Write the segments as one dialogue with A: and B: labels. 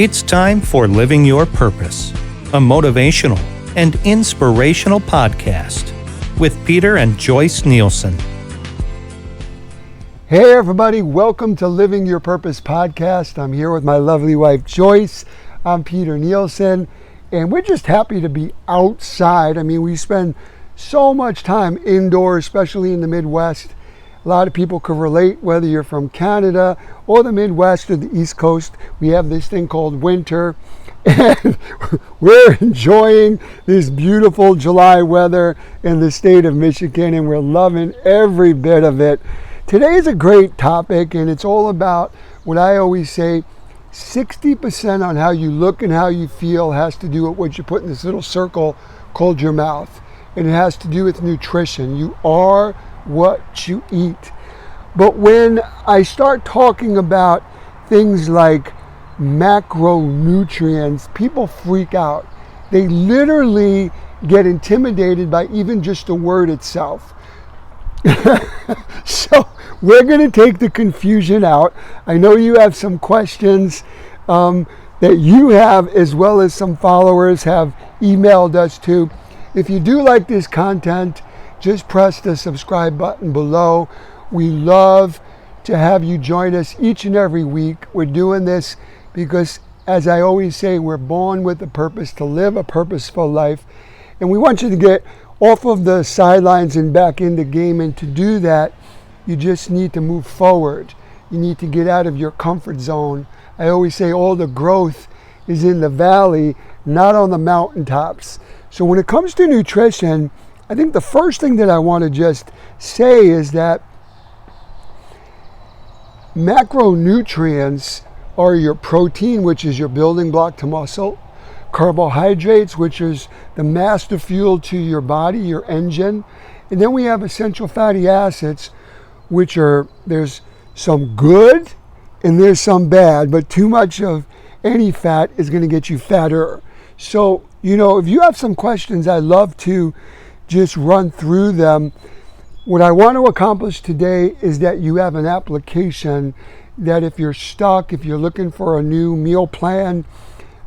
A: It's time for Living Your Purpose, a motivational and inspirational podcast with Peter and Joyce Nielsen.
B: Hey everybody, welcome to Living Your Purpose podcast. I'm here with my lovely wife Joyce. I'm Peter Nielsen, and we're just happy to be outside. I mean, we spend so much time indoors, especially in the Midwest. A lot of people can relate, whether you're from Canada or the Midwest or the East Coast. We have this thing called winter, and we're enjoying this beautiful July weather in the state of Michigan, and we're loving every bit of it. Today is a great topic, and it's all about what I always say, 60% on how you look and how you feel has to do with what you put in this little circle called your mouth. And it has to do with nutrition. You are what you eat. But when I start talking about things like macronutrients, people freak out. They literally get intimidated by even just the word itself. So we're going to take the confusion out. I know you have some questions that you have, as well as some followers have emailed us to. If you do like this content, just press the subscribe button below. We love to have you join us each and every week. We're doing this because, as I always say, we're born with a purpose to live a purposeful life. And we want you to get off of the sidelines and back in the game. And to do that, you just need to move forward. You need to get out of your comfort zone. I always say all the growth is in the valley, not on the mountaintops. So when it comes to nutrition, I think the first thing that I want to just say is that macronutrients are your protein, which is your building block to muscle, carbohydrates, which is the master fuel to your body, your engine, and then we have essential fatty acids, which are, there's some good and there's some bad, but too much of any fat is going to get you fatter. So, if you have some questions, I'd love to just run through them. What I want to accomplish today is that you have an application that if you're stuck, if you're looking for a new meal plan,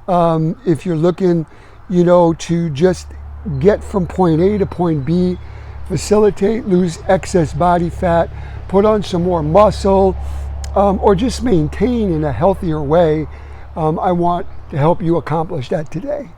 B: if you're looking, to just get from point A to point B, facilitate, lose excess body fat, put on some more muscle, or just maintain in a healthier way, I want to help you accomplish that today.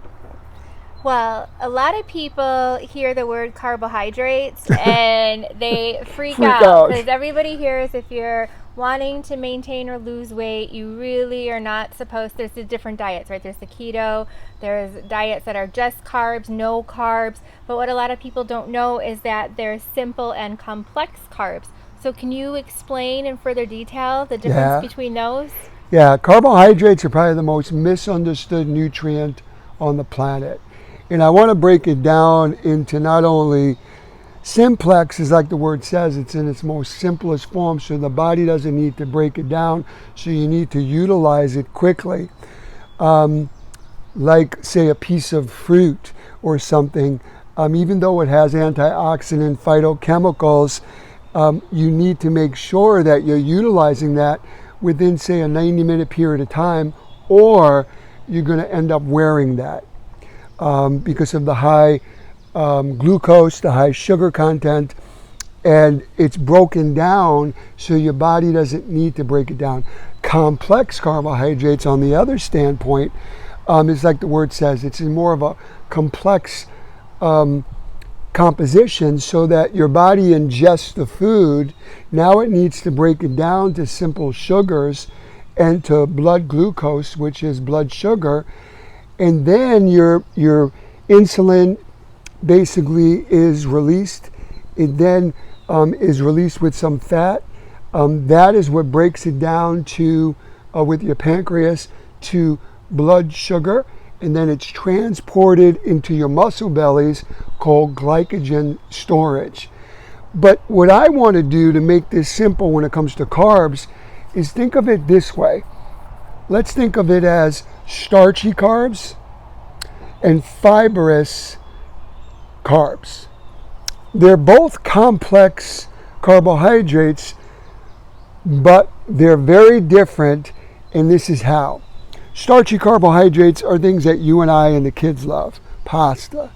C: Well, a lot of people hear the word carbohydrates and they freak out because everybody hears if you're wanting to maintain or lose weight, you really are not supposed. There's the different diets, right? There's the keto, there's diets that are just carbs, no carbs. But what a lot of people don't know is that there's simple and complex carbs. So can you explain in further detail the difference between those?
B: Yeah, carbohydrates are probably the most misunderstood nutrient on the planet. And I want to break it down into not only simplex, as like the word says, it's in its most simplest form, so the body doesn't need to break it down, so you need to utilize it quickly. Like, say, a piece of fruit or something, even though it has antioxidant phytochemicals, you need to make sure that you're utilizing that within, say, a 90-minute period of time, or you're going to end up wearing that. Because of the high glucose, the high sugar content, and it's broken down so your body doesn't need to break it down. Complex carbohydrates, on the other standpoint, is like the word says, it's more of a complex composition so that your body ingests the food. Now it needs to break it down to simple sugars and to blood glucose, which is blood sugar. And then your insulin basically is released. It then is released with some fat. That is what breaks it down to, with your pancreas, to blood sugar. And then it's transported into your muscle bellies called glycogen storage. But what I want to do to make this simple when it comes to carbs is think of it this way. Let's think of it as starchy carbs and fibrous carbs. They're both complex carbohydrates, but they're very different, and this is how. Starchy carbohydrates are things that you and I and the kids love. Pasta,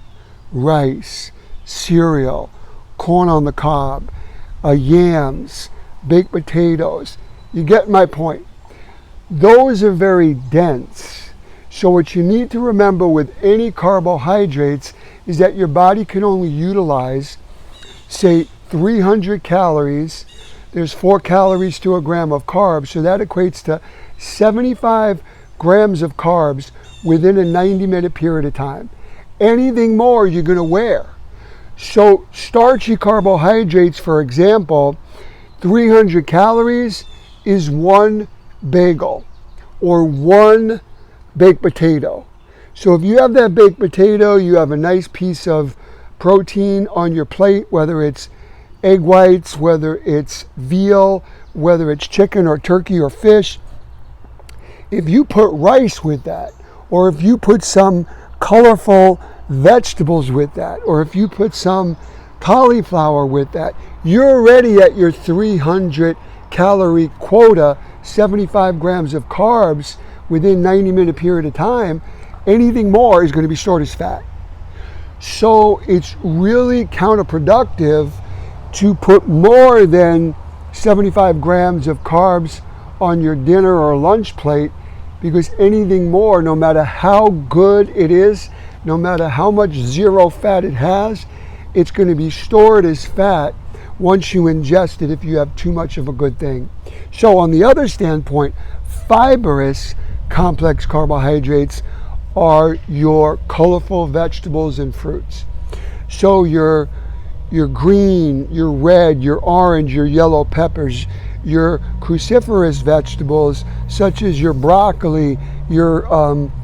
B: rice, cereal, corn on the cob, yams, baked potatoes. You get my point. Those are very dense. So what you need to remember with any carbohydrates is that your body can only utilize, say, 300 calories. There's 4 calories to a gram of carbs, so that equates to 75 grams of carbs within a 90-minute period of time. Anything more, you're going to wear. So starchy carbohydrates, for example, 300 calories is 1 bagel or 1 baked potato. So if you have that baked potato, you have a nice piece of protein on your plate, whether it's egg whites, whether it's veal, whether it's chicken or turkey or fish. If you put rice with that, or if you put some colorful vegetables with that, or if you put some cauliflower with that, you're already at your 300 calorie quota, 75 grams of carbs within 90-minute period of time. Anything more is going to be stored as fat. So it's really counterproductive to put more than 75 grams of carbs on your dinner or lunch plate, because anything more, no matter how good it is, no matter how much zero fat it has, it's going to be stored as fat once you ingest it if you have too much of a good thing. So on the other standpoint, fibrous complex carbohydrates are your colorful vegetables and fruits. So your green, your red, your orange, your yellow peppers, your cruciferous vegetables such as your broccoli, your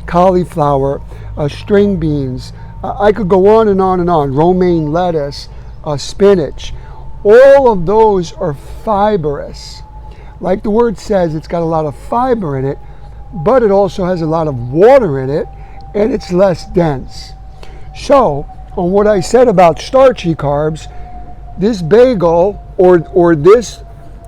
B: cauliflower, string beans. I could go on and on and on. Romaine lettuce, spinach. All of those are fibrous. Like the word says, it's got a lot of fiber in it, but it also has a lot of water in it, and it's less dense. So, on what I said about starchy carbs, this bagel or this,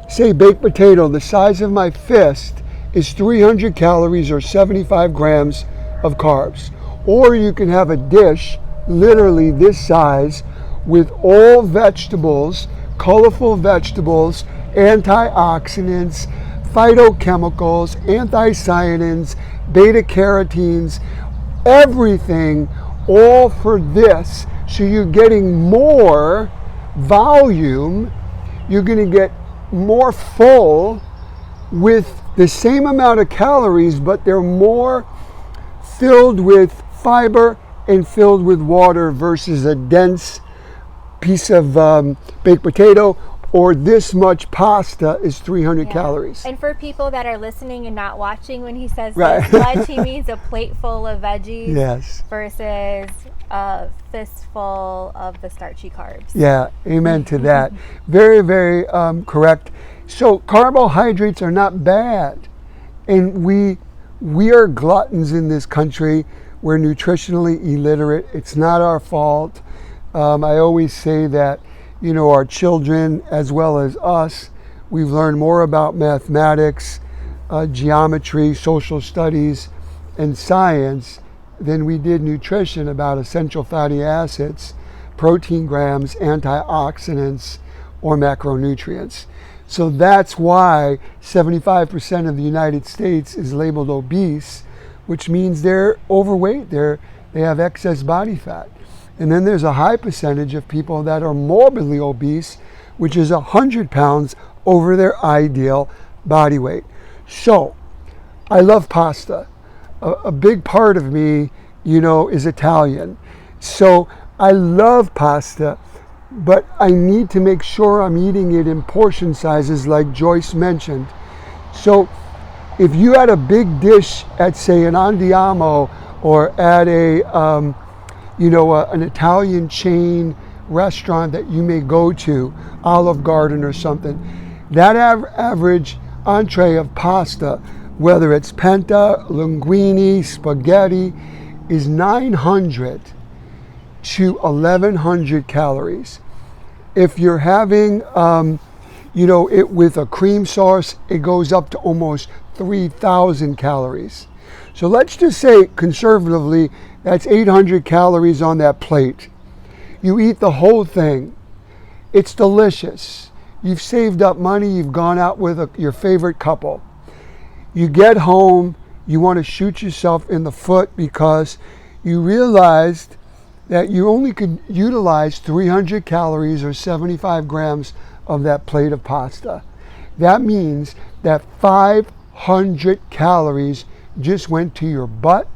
B: say, baked potato the size of my fist is 300 calories or 75 grams of carbs. Or you can have a dish literally this size with all vegetables, colorful vegetables, antioxidants, phytochemicals, anthocyanins, beta carotenes, everything, all for this. So you're getting more volume, you're going to get more full with the same amount of calories, but they're more filled with fiber and filled with water versus a dense piece of baked potato, or this much pasta is 300 calories.
C: And for people that are listening and not watching, when he says
B: right.
C: this much, he means a plate full of veggies
B: yes.
C: versus a fistful of the starchy carbs.
B: Yeah, amen to that. Very, very correct. So carbohydrates are not bad. And we are gluttons in this country. We're nutritionally illiterate. It's not our fault. I always say that, you know, our children as well as us, we've learned more about mathematics, geometry, social studies, and science than we did nutrition about essential fatty acids, protein grams, antioxidants, or macronutrients. So that's why 75% of the United States is labeled obese, which means they're overweight, they have excess body fat. And then there's a high percentage of people that are morbidly obese, which is 100 pounds over their ideal body weight. So, I love pasta. A big part of me, you know, is Italian. So, I love pasta, but I need to make sure I'm eating it in portion sizes like Joyce mentioned. So, if you had a big dish at, say, an Andiamo or at a an Italian chain restaurant that you may go to, Olive Garden or something, that average entree of pasta, whether it's penta, linguine, spaghetti, is 900 to 1100 calories. If you're having, it with a cream sauce, it goes up to almost 3,000 calories. So let's just say conservatively, that's 800 calories on that plate. You eat the whole thing. It's delicious. You've saved up money. You've gone out with your favorite couple. You get home, you want to shoot yourself in the foot because you realized that you only could utilize 300 calories or 75 grams of that plate of pasta. That means that 500 calories just went to your butt,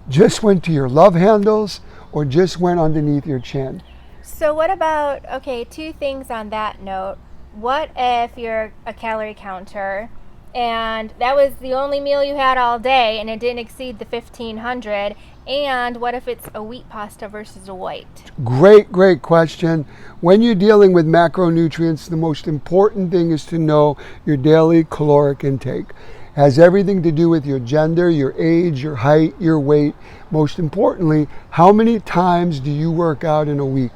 B: just went to your love handles, or just went underneath your chin.
C: So what about, okay, two things on that note. What if you're a calorie counter and that was the only meal you had all day and it didn't exceed the 1,500? And what if it's a wheat pasta versus a white?
B: Great question. When you're dealing with macronutrients, the most important thing is to know your daily caloric intake. It has everything to do with your gender, your age, your height, your weight. Most importantly, how many times do you work out in a week?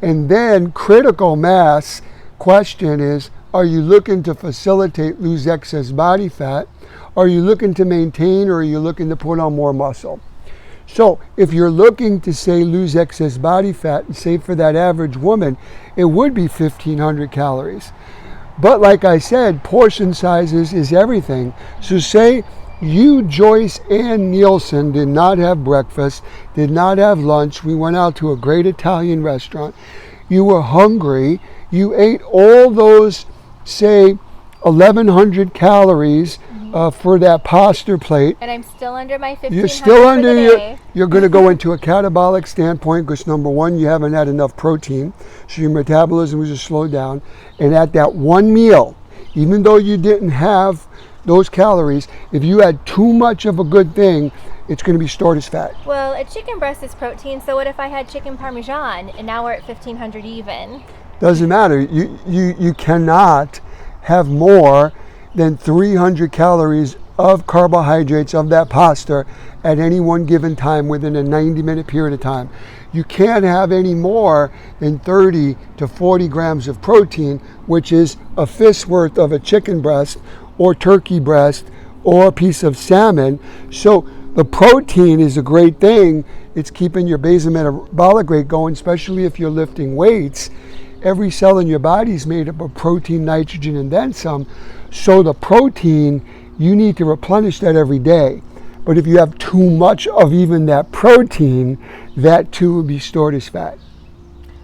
B: And then critical mass question is, are you looking to facilitate lose excess body fat? Are you looking to maintain, or are you looking to put on more muscle? So if you're looking to say lose excess body fat, and say for that average woman, it would be 1,500 calories. But like I said, portion sizes is everything. So say you, Joyce, and Nielsen did not have breakfast, did not have lunch. We went out to a great Italian restaurant. You were hungry. You ate all those, say, 1,100 calories for that pasta plate.
C: And I'm still under my 1,500.
B: You're still under you're going to go into a catabolic standpoint because number one, you haven't had enough protein, so your metabolism was just slowed down. And at that one meal, even though you didn't have those calories, if you had too much of a good thing, it's going to be stored as fat.
C: Well, a chicken breast is protein, so what if I had chicken parmesan and now we're at 1,500 even?
B: Doesn't matter. You cannot have more than 300 calories of carbohydrates of that pasta at any one given time within a 90-minute period of time. You can't have any more than 30 to 40 grams of protein, which is a fist's worth of a chicken breast or turkey breast or a piece of salmon. So the protein is a great thing. It's keeping your basal metabolic rate going, especially if you're lifting weights. Every cell in your body is made up of protein, nitrogen, and then some. So the protein, you need to replenish that every day. But if you have too much of even that protein, that too will be stored as fat.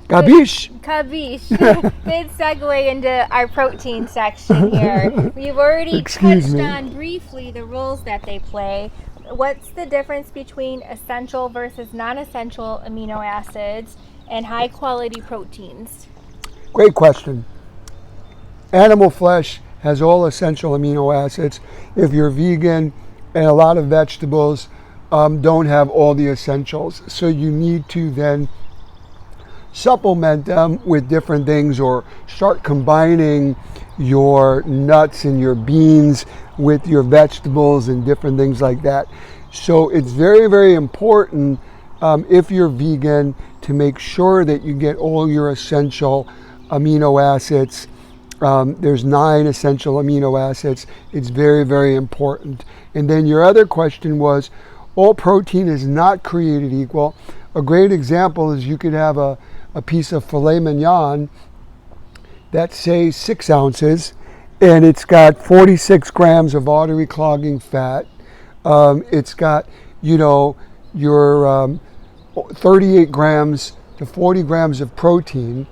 B: Kabish?
C: Kabish. Good segue into our protein section here. We've already touched on briefly the roles that they play. What's the difference between essential versus non-essential amino acids and high quality proteins?
B: Great question. Animal flesh has all essential amino acids. If you're vegan, and a lot of vegetables don't have all the essentials. So you need to then supplement them with different things or start combining your nuts and your beans with your vegetables and different things like that. So it's very, very important if you're vegan to make sure that you get all your essential amino acids. There's 9 essential amino acids. It's very, very important. And then your other question was, all protein is not created equal. A great example is you could have a piece of filet mignon that's, say, 6 ounces, and it's got 46 grams of artery clogging fat. It's got, your 38 grams to 40 grams of protein.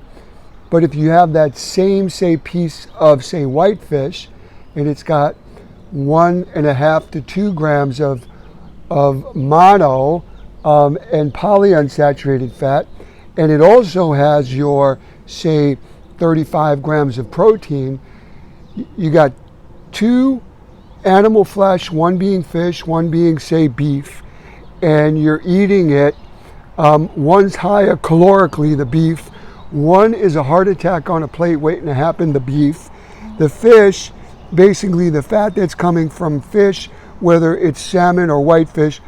B: But if you have that same, say, piece of, say, whitefish, and it's got 1.5 to 2 grams of mono and polyunsaturated fat, and it also has your, say, 35 grams of protein, you got 2 animal flesh, one being fish, one being, say, beef, and you're eating it. One's higher calorically, the beef. One is a heart attack on a plate waiting to happen, the beef. The fish, basically the fat that's coming from fish, whether it's salmon or whitefish,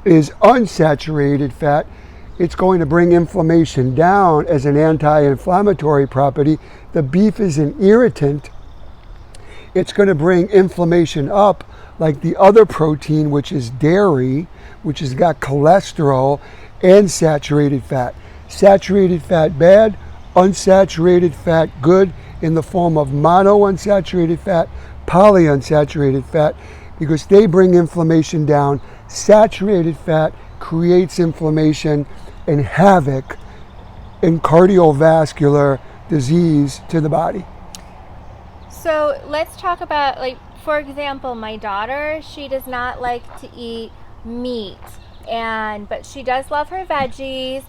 B: is unsaturated fat. It's going to bring inflammation down as an anti-inflammatory property. The beef is an irritant. It's going to bring inflammation up like the other protein, which is dairy, which has got cholesterol and saturated fat. Saturated fat bad, unsaturated fat good, in the form of monounsaturated fat, polyunsaturated fat, because they bring inflammation down. Saturated fat creates inflammation and havoc in cardiovascular disease to the body.
C: So let's talk about, like, for example, my daughter, she does not like to eat meat, but she does love her veggies.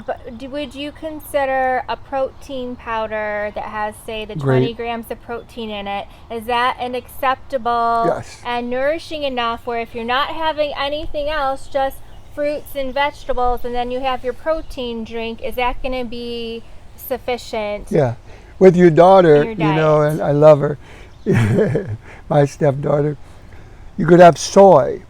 C: But would you consider a protein powder that has, say, the 20 grams of protein in it, is that an acceptable and nourishing enough where if you're not having anything else, just fruits and vegetables, and then you have your protein drink, is that going to be sufficient?
B: Yeah. With your daughter, you know, and I love her, my stepdaughter, you could have soy,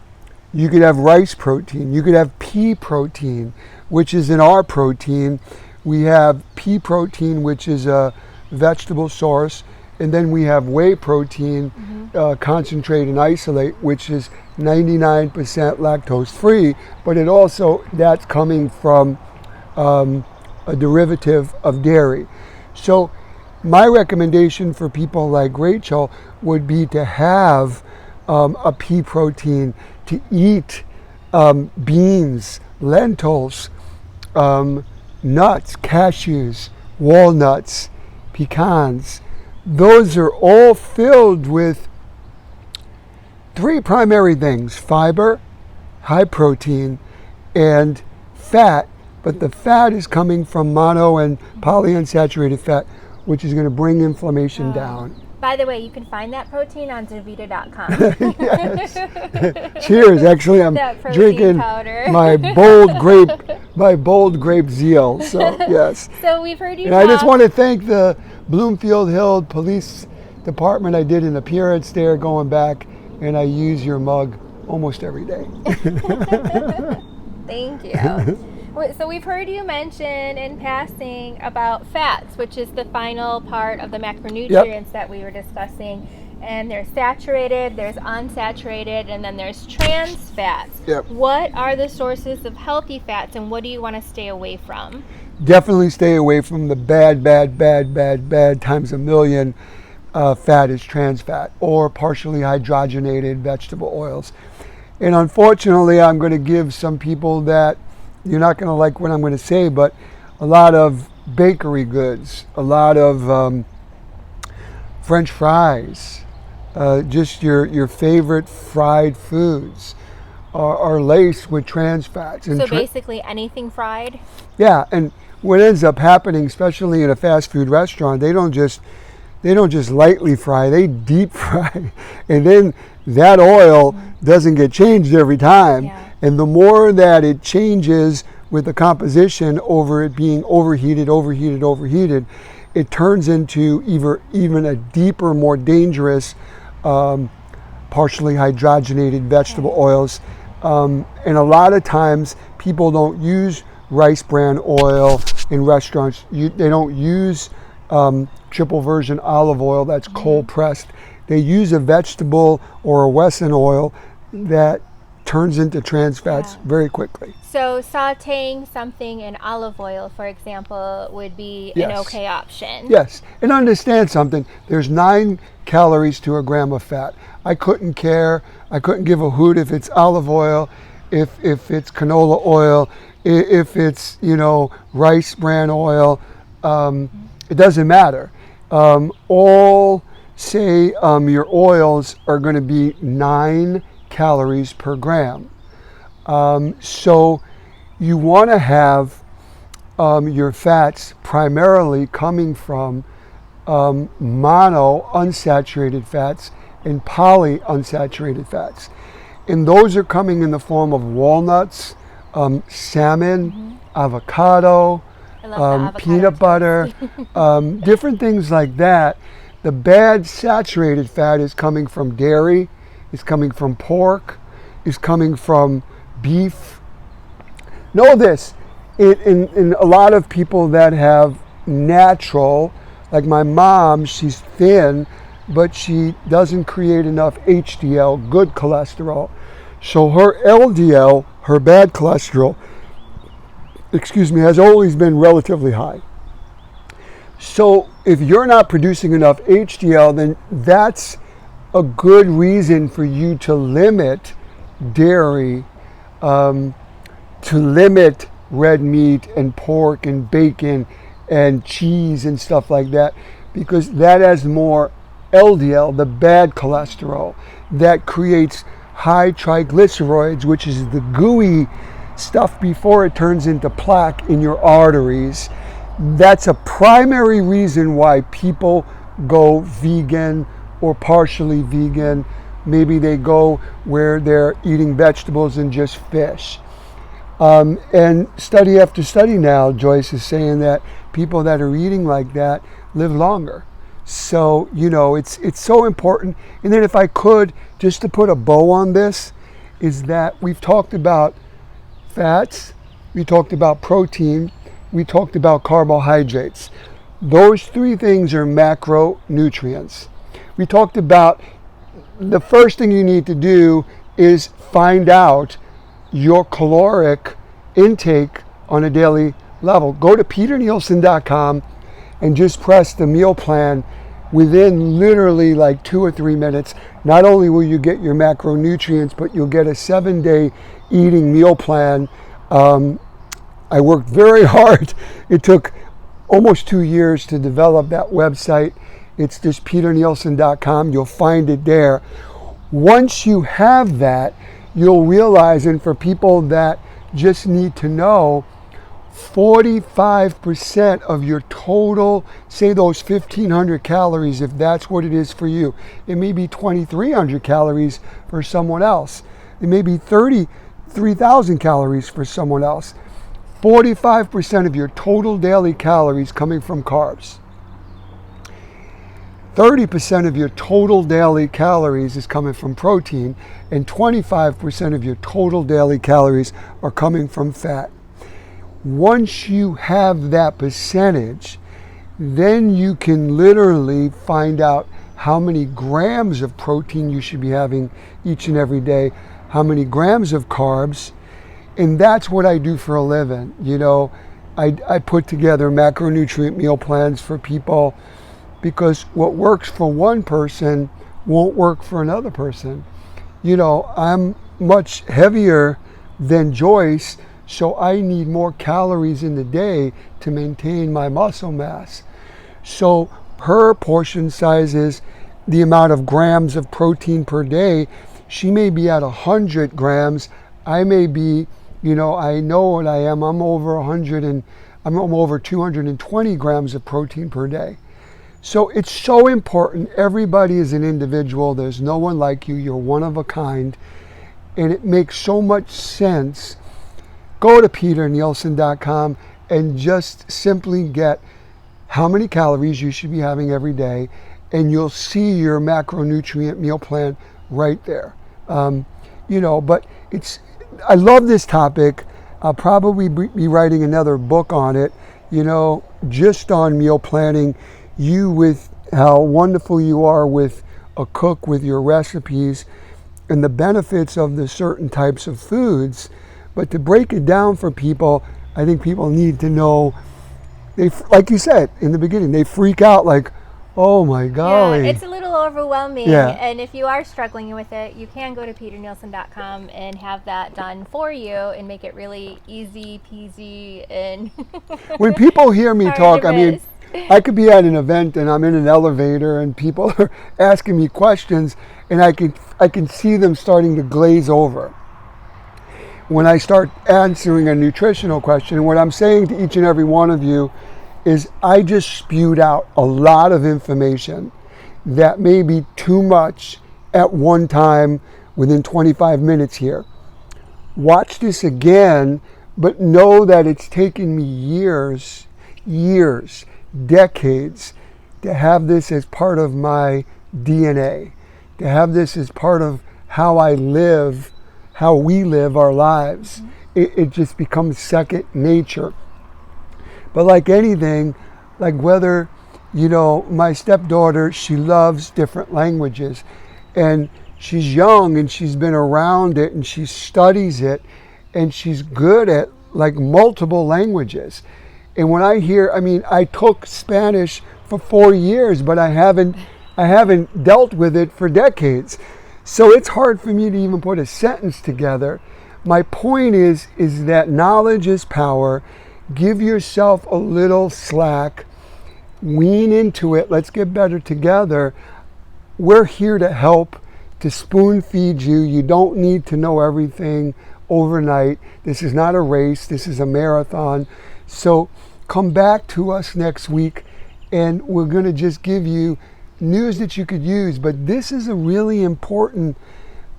B: you could have rice protein, you could have pea protein, which is in our protein. We have pea protein, which is a vegetable source, and then we have whey protein, concentrate and isolate, which is 99% lactose free, but it also, that's coming from a derivative of dairy. So my recommendation for people like Rachel would be to have a pea protein, to eat beans, lentils, nuts, cashews, walnuts, pecans. Those are all filled with three primary things: fiber, high protein, and fat. But the fat is coming from mono and polyunsaturated fat, which is going to bring inflammation down.
C: By the way, you can find that protein on Zevita.com.
B: Yes. Cheers. Actually, I'm drinking
C: powder.
B: my bold grape zeal. So, yes.
C: So we've heard you
B: And I just want to thank the Bloomfield Hill Police Department. I did an appearance there going back, and I use your mug almost every day.
C: Thank you. So we've heard you mention in passing about fats, which is the final part of the macronutrients that we were discussing. And there's saturated, there's unsaturated, and then there's trans fats. What are the sources of healthy fats, and what do you want to stay away from?
B: Definitely stay away from the bad times a million. Fat is trans fat or partially hydrogenated vegetable oils. And unfortunately, I'm going to give some people that, you're not going to like what I'm going to say, but a lot of bakery goods, a lot of French fries, just your favorite fried foods are laced with trans fats. And
C: so basically anything fried?
B: Yeah, and what ends up happening, especially in a fast food restaurant, they don't just lightly fry, they deep fry. And then that oil doesn't get changed every time. And the more that it changes with the composition over it being overheated, it turns into even a deeper, more dangerous, partially hydrogenated vegetable oils. And a lot of times people don't use rice bran oil in restaurants. They don't use triple virgin olive oil that's cold pressed. They use a vegetable or a Wesson oil that turns into trans fats very quickly.
C: So sauteing something in olive oil, for example, would be an okay option.
B: Yes, and understand something. There's 9 calories to a gram of fat. I couldn't care. I couldn't give a hoot if it's olive oil, if it's canola oil, if it's rice bran oil. It doesn't matter. All say your oils are going to be 9 calories per gram. So you want to have your fats primarily coming from mono unsaturated fats and polyunsaturated fats. And those are coming in the form of walnuts, salmon, avocado, peanut butter, different things like that. The bad saturated fat is coming from dairy, is coming from pork, is coming from beef. Know this, in a lot of people that have natural, like my mom, she's thin, but she doesn't create enough HDL, good cholesterol. So her LDL, her bad cholesterol, has always been relatively high. So if you're not producing enough HDL, then that's a good reason for you to limit dairy, to limit red meat and pork and bacon and cheese and stuff like that, because that has more LDL, the bad cholesterol, that creates high triglycerides, which is the gooey stuff before it turns into plaque in your arteries. That's a primary reason why people go vegan or partially vegan. Maybe they go where they're eating vegetables and just fish. And study after study now, Joyce is saying that people that are eating like that live longer. So, it's so important. And then if I could, just to put a bow on this, is that we've talked about fats, we talked about protein, we talked about carbohydrates. Those three things are macronutrients. We talked about the first thing you need to do is find out your caloric intake on a daily level. Go to peternielsen.com and just press the meal plan. Within literally like 2 or 3 minutes, not only will you get your macronutrients, but you'll get a 7-day eating meal plan. I worked very hard. It took almost 2 years to develop that website. It's just peternielsen.com. You'll find it there. Once you have that, you'll realize, and for people that just need to know, 45% of your total, say those 1,500 calories, if that's what it is for you. It may be 2,300 calories for someone else. It may be 33,000 calories for someone else. 45% of your total daily calories coming from carbs. 30% of your total daily calories is coming from protein, and 25% of your total daily calories are coming from fat. Once you have that percentage, then you can literally find out how many grams of protein you should be having each and every day, how many grams of carbs, and that's what I do for a living. I put together macronutrient meal plans for people, because what works for one person won't work for another person. I'm much heavier than Joyce, so I need more calories in the day to maintain my muscle mass. So her portion size is the amount of grams of protein per day. She may be at 100 grams. I may be, I know what I am. I'm over 100 and I'm over 220 grams of protein per day. So it's so important. Everybody is an individual. There's no one like you. You're one of a kind. And it makes so much sense. Go to peternielsen.com and just simply get how many calories you should be having every day, and you'll see your macronutrient meal plan right there. But I love this topic. I'll probably be writing another book on it, just on meal planning. You, with how wonderful you are with a cook, with your recipes and the benefits of the certain types of foods. But to break it down for people, I think people need to know, like you said in the beginning, they freak out like, oh my golly.
C: Yeah, it's a little overwhelming.
B: Yeah.
C: And if you are struggling with it, you can go to peternielsen.com and have that done for you and make it really easy peasy. And
B: when people hear me talk, I could be at an event and I'm in an elevator and people are asking me questions, and I can see them starting to glaze over when I start answering a nutritional question. And what I'm saying to each and every one of you is, I just spewed out a lot of information that may be too much at one time within 25 minutes here. Watch this again, but know that it's taken me years, decades to have this as part of my DNA, to have this as part of how I live, how we live our lives. It just becomes second nature. But like anything, like whether You know, my stepdaughter, she loves different languages, and she's young and she's been around it and she studies it, and she's good at like multiple languages. And when I hear, I mean, I took Spanish for 4 years, but I haven't dealt with it for decades. So it's hard for me to even put a sentence together. My point is that knowledge is power. Give yourself a little slack. Lean into it. Let's get better together. We're here to help, to spoon feed you. You don't need to know everything overnight. This is not a race. This is a marathon. So come back to us next week, and we're going to just give you news that you could use. But this is a really important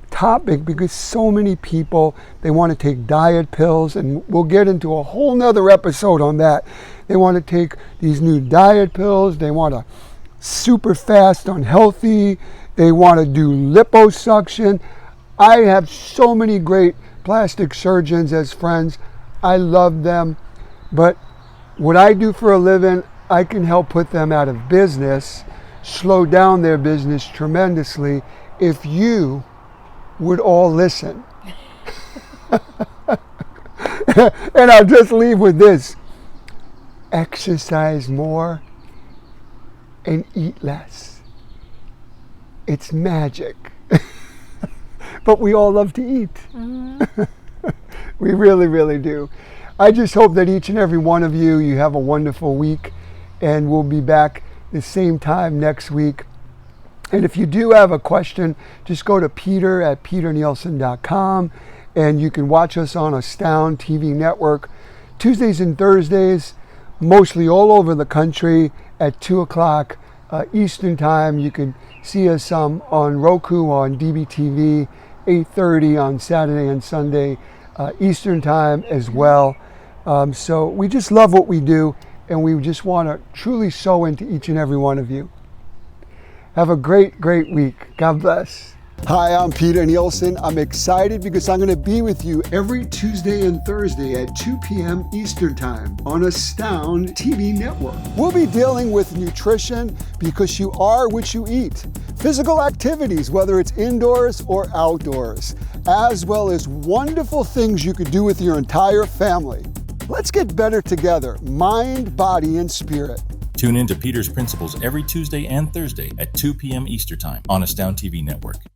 B: topic because so many people, they want to take diet pills, and we'll get into a whole nother episode on that. They want to take these new diet pills. They want to super fast unhealthy. They want to do liposuction. I have so many great plastic surgeons as friends. I love them. But what I do for a living, I can help put them out of business, slow down their business tremendously if you would all listen. And I'll just leave with this. Exercise more and eat less. It's magic. But we all love to eat. Mm-hmm. We really, really do. I just hope that each and every one of you have a wonderful week, and we'll be back the same time next week. And if you do have a question, just go to peter@peternielsen.com, and you can watch us on Astound TV network Tuesdays and Thursdays, mostly all over the country at 2 o'clock Eastern time. You can see us on Roku, on DBTV, 8:30 on Saturday and Sunday Eastern time as well. So we just love what we do, and we just want to truly sow into each and every one of you. Have a great, great week. God bless. Hi, I'm Peter Nielsen. I'm excited because I'm going to be with you every Tuesday and Thursday at 2 p.m. Eastern Time on Astound TV network. We'll be dealing with nutrition because you are what you eat. Physical activities, whether it's indoors or outdoors, as well as wonderful things you could do with your entire family. Let's get better together, mind, body, and spirit.
D: Tune in to Peter's Principles every Tuesday and Thursday at 2 p.m. Eastern Time on Astound TV Network.